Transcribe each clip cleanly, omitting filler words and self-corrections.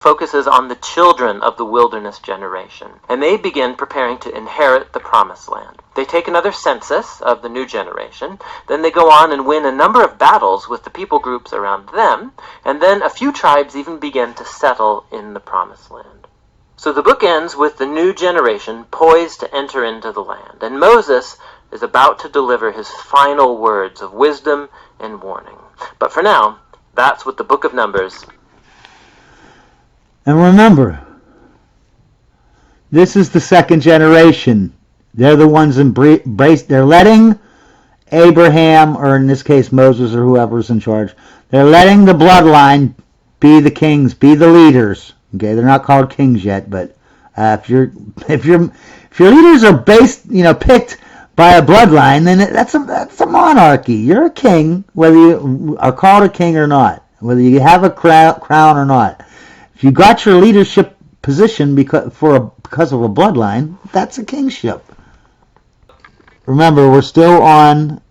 focuses on the children of the wilderness generation, and they begin preparing to inherit the promised land. They take another census of the new generation, then they go on and win a number of battles with the people groups around them, and then a few tribes even begin to settle in the promised land. So the book ends with the new generation poised to enter into the land, and Moses is about to deliver his final words of wisdom and warning. But for now, that's what the book of Numbers. And remember, this is the second generation. They're the ones embraced. They're letting Abraham, or in this case Moses or whoever's in charge, they're letting the bloodline be the kings, be the leaders. Okay, they're not called kings yet, but if your leaders are picked by a bloodline, then that's a monarchy. You're a king, whether you are called a king or not, whether you have a crown or not. If you got your leadership position because of a bloodline, that's a kingship. Remember, we're still on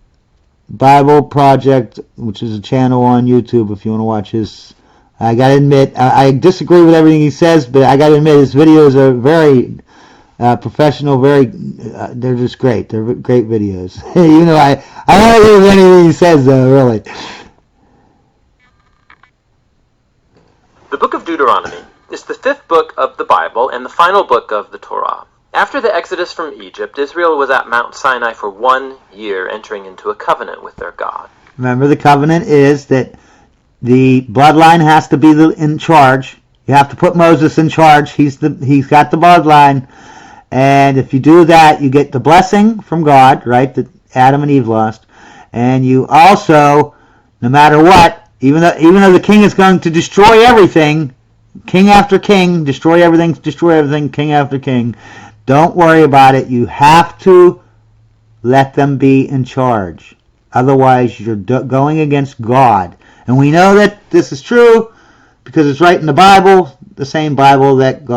Bible Project, which is a channel on YouTube if you want to watch his. I got to admit, I disagree with everything he says, but I got to admit his videos are very professional, they're just great. They're great videos. Even though I don't agree with anything he says, though, really. The book of Deuteronomy is the fifth book of the Bible and the final book of the Torah. After the exodus from Egypt, Israel was at Mount Sinai for 1 year, entering into a covenant with their God. Remember, the covenant is that the bloodline has to be in charge. You have to put Moses in charge. He's got the bloodline. And if you do that, you get the blessing from God, right, that Adam and Eve lost. And you also, no matter what, even though the king is going to destroy everything, king after king, destroy everything, king after king, don't worry about it. You have to let them be in charge. Otherwise, you're going against God. And we know that this is true because it's right in the Bible, the same Bible that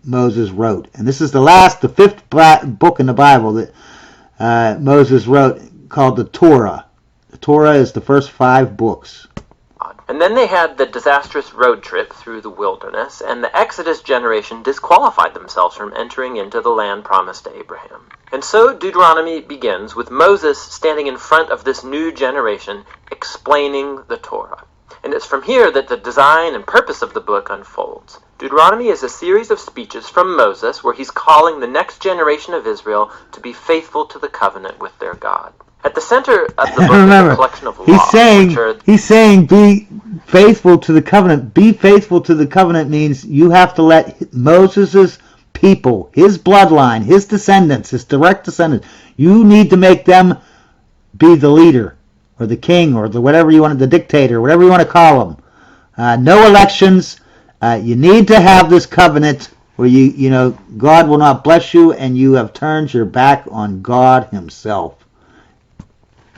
Moses wrote. And this is the fifth book in the Bible that Moses wrote, called the Torah. The Torah is the first 5 books. And then they had the disastrous road trip through the wilderness, and the Exodus generation disqualified themselves from entering into the land promised to Abraham. And so Deuteronomy begins with Moses standing in front of this new generation explaining the Torah. And it's from here that the design and purpose of the book unfolds. Deuteronomy is a series of speeches from Moses where he's calling the next generation of Israel to be faithful to the covenant with their God. At the center of the book Remember, is a collection of laws. He's saying be faithful to the covenant. Be faithful to the covenant means you have to let Moses' people, his bloodline, his descendants, his direct descendants, you need to make them be the leader or the king or the dictator, whatever you want to call them. No elections. You need to have this covenant where God will not bless you and you have turned your back on God himself.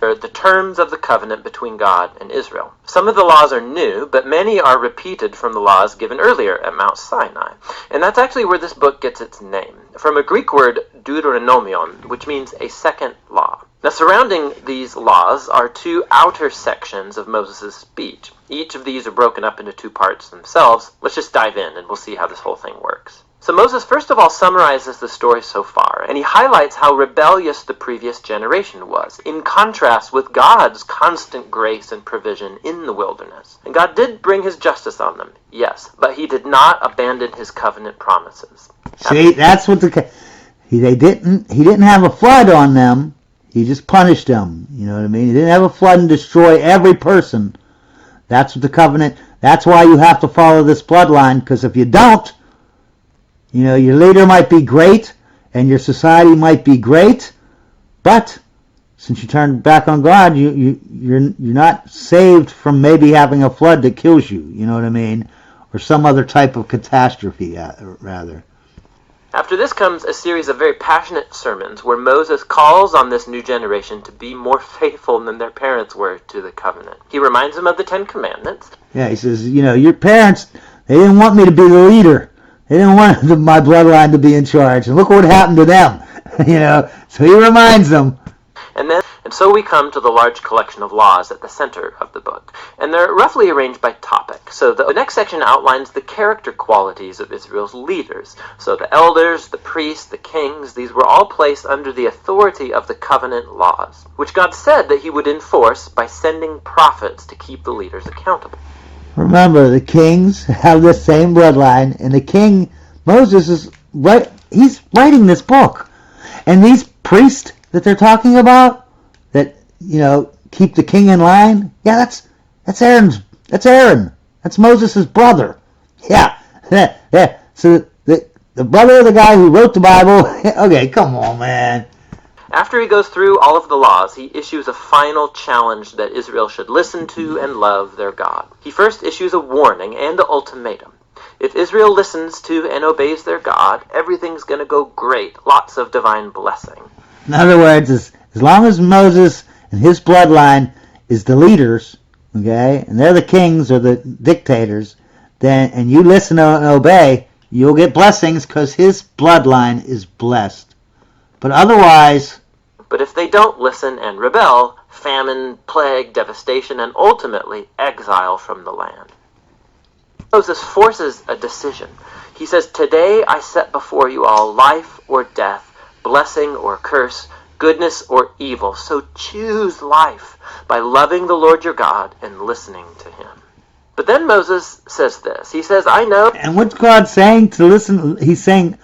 The terms of the covenant between God and Israel. Some of the laws are new, but many are repeated from the laws given earlier at Mount Sinai. And that's actually where this book gets its name, from a Greek word deuteronomion, which means a second law. Now, surrounding these laws are 2 outer sections of Moses' speech. Each of these are broken up into 2 parts themselves. Let's just dive in and we'll see how this whole thing works. So Moses first of all summarizes the story so far, and he highlights how rebellious the previous generation was, in contrast with God's constant grace and provision in the wilderness. And God did bring his justice on them, yes, but he did not abandon his covenant promises. See, that's what he didn't have a flood on them. He just punished them. You know what I mean? He didn't have a flood and destroy every person. That's what the covenant. That's why you have to follow this bloodline, because if you don't, your leader might be great and your society might be great, but since you turn back on God, you're not saved from maybe having a flood that kills you. You know what I mean? Or some other type of catastrophe, rather. After this comes a series of very passionate sermons where Moses calls on this new generation to be more faithful than their parents were to the covenant. He reminds them of the 10 Commandments. Yeah, he says, your parents, they didn't want me to be the leader. They didn't want my bloodline to be in charge. And look what happened to them. So he reminds them. And so we come to the large collection of laws at the center of the book. And they're roughly arranged by topic. So the next section outlines the character qualities of Israel's leaders. So the elders, the priests, the kings, these were all placed under the authority of the covenant laws, which God said that he would enforce by sending prophets to keep the leaders accountable. Remember, the kings have the same bloodline, and the king, Moses, he's writing this book. And these priests that they're talking about, that, keep the king in line, yeah, that's Aaron. That's Moses' brother. Yeah. So the brother of the guy who wrote the Bible, okay, come on, man. After he goes through all of the laws, he issues a final challenge that Israel should listen to and love their God. He first issues a warning and an ultimatum. If Israel listens to and obeys their God, everything's going to go great. Lots of divine blessing. In other words, as long as Moses and his bloodline is the leaders, okay, and they're the kings or the dictators, and you listen and obey, you'll get blessings because his bloodline is blessed. But otherwise... But if they don't listen and rebel, famine, plague, devastation, and ultimately exile from the land. Moses forces a decision. He says, "Today I set before you all life or death, blessing or curse, goodness or evil. So choose life by loving the Lord your God and listening to him." But then Moses says this. He says, "I know..." And what's God saying to listen? He's saying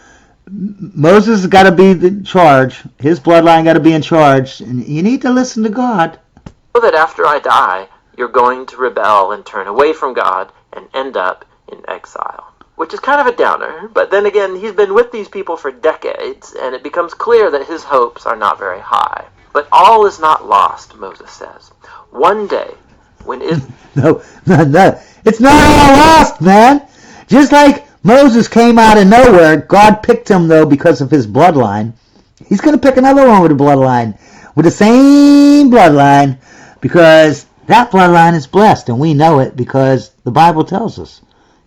Moses has got to be in charge. His bloodline got to be in charge. And you need to listen to God. "Know that after I die, you're going to rebel and turn away from God and end up in exile." Which is kind of a downer, but then again, he's been with these people for decades, and it becomes clear that his hopes are not very high. But all is not lost, Moses says. One day, when No, it's not all lost, man. Just like Moses came out of nowhere, God picked him, though, because of his bloodline. He's going to pick another one with a bloodline, with the same bloodline, because that bloodline is blessed, and we know it because the Bible tells us.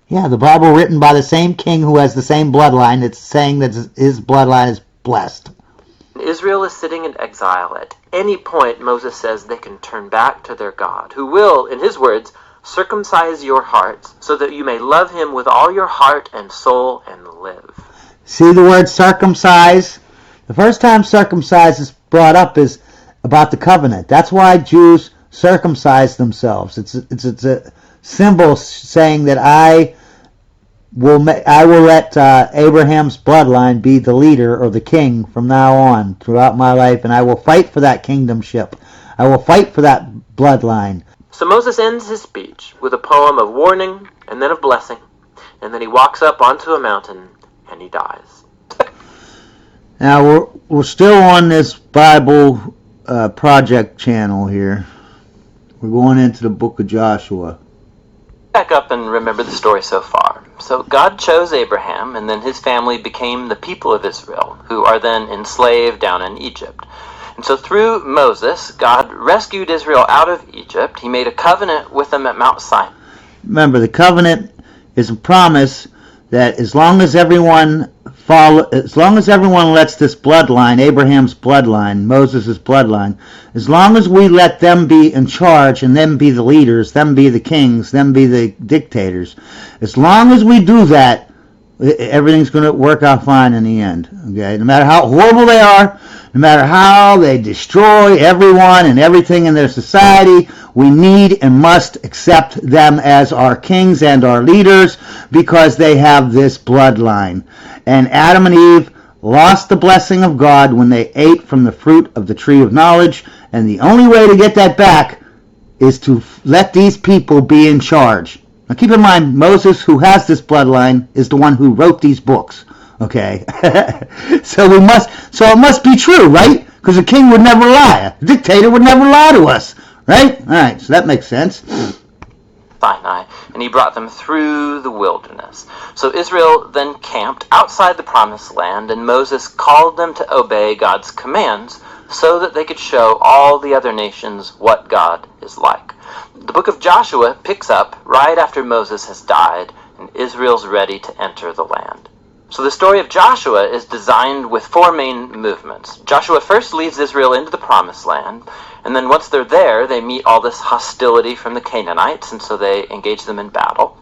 Yeah, the Bible written by the same king who has the same bloodline, it's saying that his bloodline is blessed. Israel is sitting in exile. At any point, Moses says they can turn back to their God, who will, in his words, circumcise your hearts so that you may love him with all your heart and soul and live. See the word circumcise? The first time circumcise is brought up is about the covenant. That's why Jews circumcise themselves. It's a symbol saying that I will let Abraham's bloodline be the leader or the king from now on throughout my life, and I will fight for that kingdomship. I will fight for that bloodline. So Moses ends his speech with a poem of warning and then of blessing, and then he walks up onto a mountain and he dies. Now we're still on this Bible project channel here. We're going into the book of Joshua. Back up and remember the story so far. So God chose Abraham, and then his family became the people of Israel, who are then enslaved down in Egypt. And so through Moses, God rescued Israel out of Egypt. He made a covenant with them at Mount Sinai. Remember, the covenant is a promise that as long as everyone lets this bloodline, Abraham's bloodline, Moses' bloodline, as long as we let them be in charge and them be the leaders, them be the kings, them be the dictators, as long as we do that, everything's going to work out fine in the end. Okay, no matter how horrible they are, no matter how they destroy everyone and everything in their society, we need and must accept them as our kings and our leaders because they have this bloodline. And Adam and Eve lost the blessing of God when they ate from the fruit of the tree of knowledge, and the only way to get that back is to let these people be in charge. Now keep in mind, Moses, who has this bloodline, is the one who wrote these books. Okay? So it must be true, right? Because a king would never lie. A dictator would never lie to us. Right? Alright, so that makes sense. Sinai, and he brought them through the wilderness. So Israel then camped outside the promised land, and Moses called them to obey God's commands so that they could show all the other nations what God is like. The book of Joshua picks up right after Moses has died, and Israel's ready to enter the land. So the story of Joshua is designed with four main movements. Joshua first leads Israel into the Promised Land, and then once they're there, they meet all this hostility from the Canaanites, and so they engage them in battle.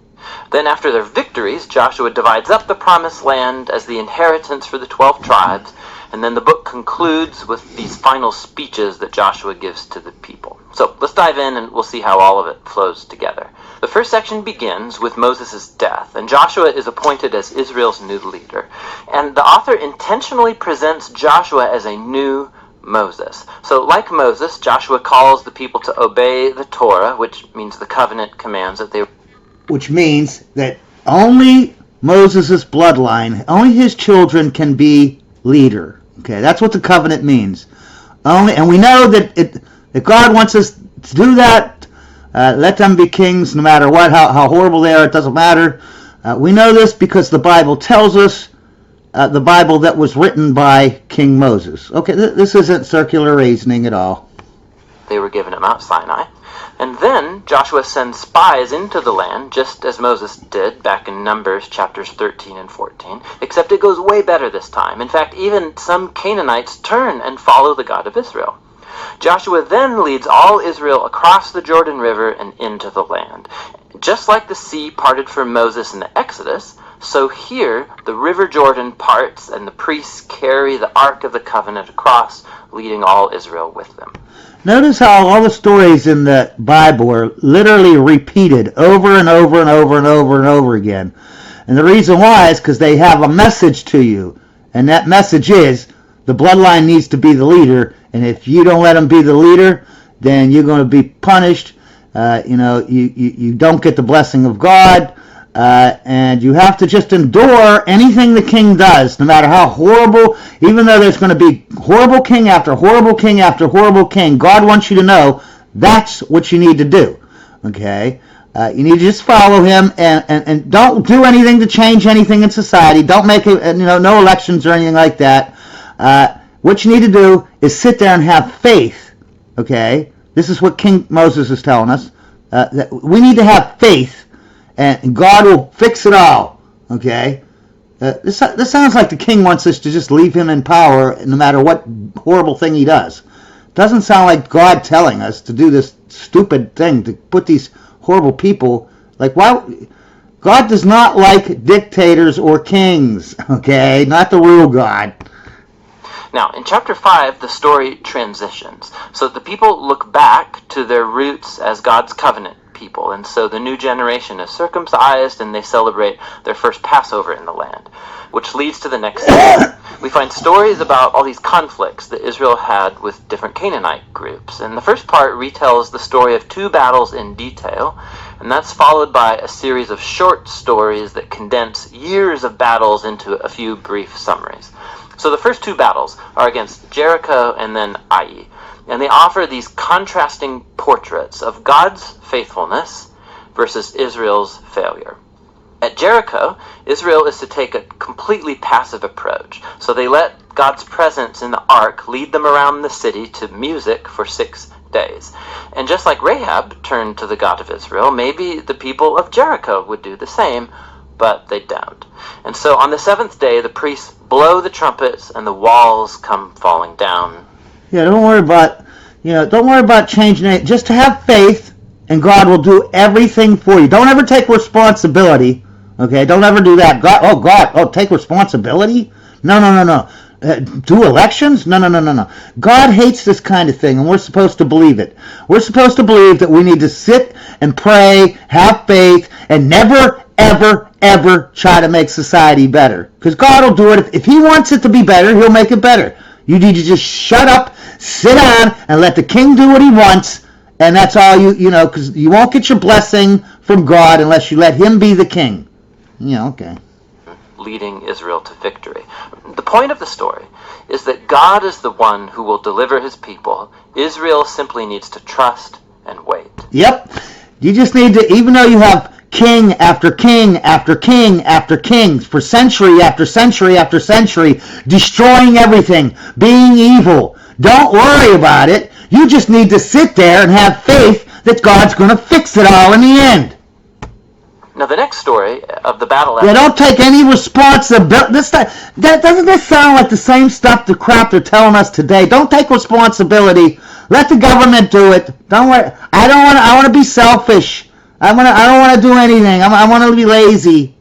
Then after their victories, Joshua divides up the Promised Land as the inheritance for the 12 tribes, and then the book concludes with these final speeches that Joshua gives to the people. So let's dive in and we'll see how all of it flows together. The first section begins with Moses' death, and Joshua is appointed as Israel's new leader. And the author intentionally presents Joshua as a new Moses. So like Moses, Joshua calls the people to obey the Torah, which means the covenant commands that they... Which means that only Moses' bloodline, only his children can be leader. Okay, that's what the covenant means. And we know that God wants us to do that. Let them be kings no matter what, how horrible they are, it doesn't matter. We know this because the Bible tells us, the Bible that was written by King Moses. Okay, this isn't circular reasoning at all. They were given at Mount Sinai. And then Joshua sends spies into the land, just as Moses did back in Numbers chapters 13 and 14, except it goes way better this time. In fact, even some Canaanites turn and follow the God of Israel. Joshua then leads all Israel across the Jordan River and into the land. Just like the sea parted for Moses in the Exodus, so here the river Jordan parts and the priests carry the Ark of the Covenant across, leading all Israel with them. Notice how all the stories in the Bible are literally repeated over and over and over and over and over again. And the reason why is because they have a message to you. And that message is the bloodline needs to be the leader. And if you don't let them be the leader, then you're going to be punished. You don't get the blessing of God. And you have to just endure anything the king does, no matter how horrible, even though there's going to be horrible king after horrible king after horrible king. God wants you to know that's what you need to do. Okay? You need to just follow him and don't do anything to change anything in society. Don't make it, no elections or anything like that. What you need to do is sit there and have faith. Okay? This is what King Moses is telling us. That we need to have faith. And God will fix it all, okay? This sounds like the king wants us to just leave him in power no matter what horrible thing he does. Doesn't sound like God telling us to do this stupid thing, to put these horrible people, like, why? God does not like dictators or kings, okay? Not the real God. Now, in chapter 5, the story transitions. So the people look back to their roots as God's covenant people, and so the new generation is circumcised and they celebrate their first Passover in the land, which leads to the next section. We find stories about all these conflicts that Israel had with different Canaanite groups, and the first part retells the story of 2 battles in detail, and that's followed by a series of short stories that condense years of battles into a few brief summaries. So the first 2 battles are against Jericho and then Ai. And they offer these contrasting portraits of God's faithfulness versus Israel's failure. At Jericho, Israel is to take a completely passive approach. So they let God's presence in the ark lead them around the city to music for 6 days. And just like Rahab turned to the God of Israel, maybe the people of Jericho would do the same, but they don't. And so on the 7th day, the priests blow the trumpets and the walls come falling down. Yeah, don't worry about changing it. Just have faith, and God will do everything for you. Don't ever take responsibility. Okay, don't ever do that. God, take responsibility? No. Do elections? No. God hates this kind of thing, and we're supposed to believe it. We're supposed to believe that we need to sit and pray, have faith, and never, ever try to make society better. Because God will do it. If he wants it to be better, he'll make it better. You need to just shut up, sit down, and let the king do what he wants, and that's all because you won't get your blessing from God unless you let him be the king. Okay. Leading Israel to victory. The point of the story is that God is the one who will deliver his people. Israel simply needs to trust and wait. Yep. You just need to, even though you have king after king after king after king for century after century after century, destroying everything, being evil. Don't worry about it. You just need to sit there and have faith that God's going to fix it all in the end. Now, the next story of the battle They don't take any responsibility. Doesn't this sound like the same stuff, the crap they're telling us today? Don't take responsibility. Let the government do it. Don't worry. I want to be selfish. I don't want to do anything. I want to be lazy.